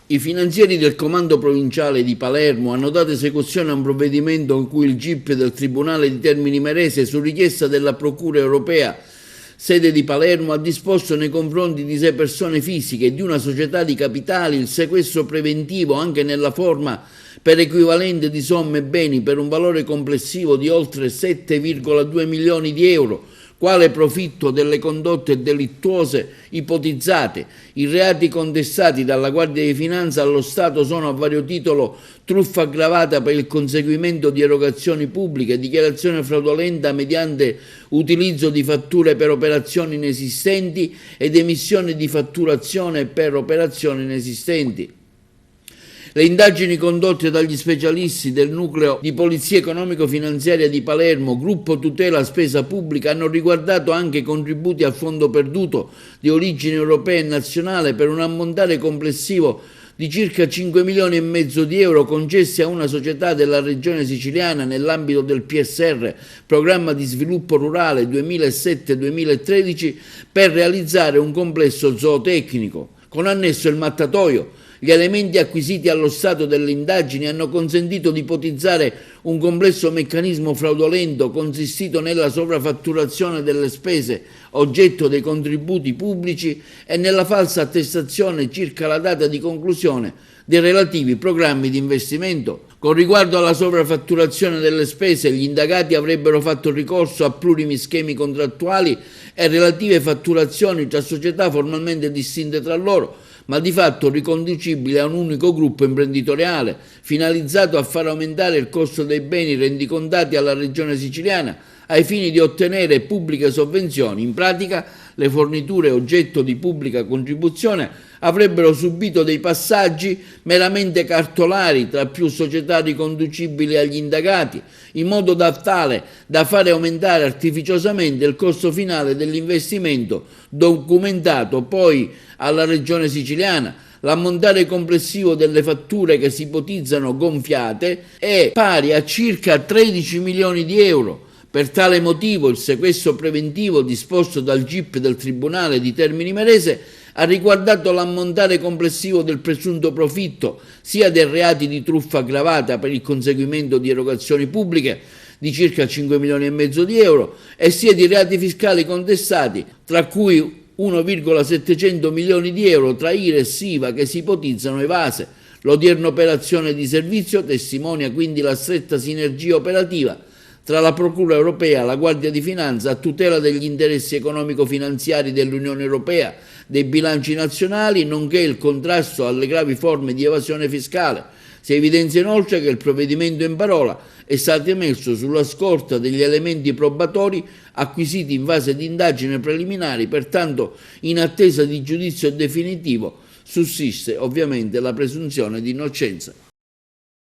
I finanzieri del comando provinciale di Palermo hanno dato esecuzione a un provvedimento in cui il GIP del Tribunale di Termini Imerese, su richiesta della Procura europea, sede di Palermo, ha disposto nei confronti di 6 persone fisiche e di una società di capitali il sequestro preventivo anche nella forma per equivalente di somme e beni per un valore complessivo di oltre 7,2 milioni di euro, quale profitto delle condotte delittuose ipotizzate. I reati contestati dalla Guardia di Finanza allo Stato sono a vario titolo truffa aggravata per il conseguimento di erogazioni pubbliche, dichiarazione fraudolenta mediante utilizzo di fatture per operazioni inesistenti ed emissione di fatturazione per operazioni inesistenti. Le indagini condotte dagli specialisti del nucleo di polizia economico-finanziaria di Palermo, gruppo tutela spesa pubblica, hanno riguardato anche contributi a fondo perduto di origine europea e nazionale per un ammontare complessivo di circa 5 milioni e mezzo di euro concessi a una società della regione siciliana nell'ambito del PSR, Programma di Sviluppo Rurale 2007-2013, per realizzare un complesso zootecnico, con annesso il mattatoio. Gli elementi acquisiti allo stato delle indagini hanno consentito di ipotizzare un complesso meccanismo fraudolento consistito nella sovrafatturazione delle spese oggetto dei contributi pubblici e nella falsa attestazione circa la data di conclusione dei relativi programmi di investimento. Con riguardo alla sovrafatturazione delle spese, gli indagati avrebbero fatto ricorso a plurimi schemi contrattuali e relative fatturazioni tra società formalmente distinte tra loro, ma di fatto riconducibile a un unico gruppo imprenditoriale, finalizzato a far aumentare il costo dei beni rendicontati alla regione siciliana ai fini di ottenere pubbliche sovvenzioni. In pratica, le forniture oggetto di pubblica contribuzione avrebbero subito dei passaggi meramente cartolari tra più società riconducibili agli indagati, in modo tale da fare aumentare artificiosamente il costo finale dell'investimento, documentato poi alla regione siciliana. L'ammontare complessivo delle fatture che si ipotizzano gonfiate è pari a circa 13 milioni di euro. Per tale motivo il sequestro preventivo disposto dal GIP del Tribunale di Termini Imerese ha riguardato l'ammontare complessivo del presunto profitto sia dei reati di truffa aggravata per il conseguimento di erogazioni pubbliche di circa 5 milioni e mezzo di euro e sia di reati fiscali contestati, tra cui 1,700 milioni di euro tra IRES e IVA che si ipotizzano evase. L'odierna operazione di servizio testimonia quindi la stretta sinergia operativa tra la Procura europea, la Guardia di Finanza a tutela degli interessi economico-finanziari dell'Unione europea, dei bilanci nazionali, nonché il contrasto alle gravi forme di evasione fiscale. Si evidenzia inoltre che il provvedimento in parola è stato emesso sulla scorta degli elementi probatori acquisiti in fase di indagine preliminari, pertanto in attesa di giudizio definitivo sussiste ovviamente la presunzione di innocenza.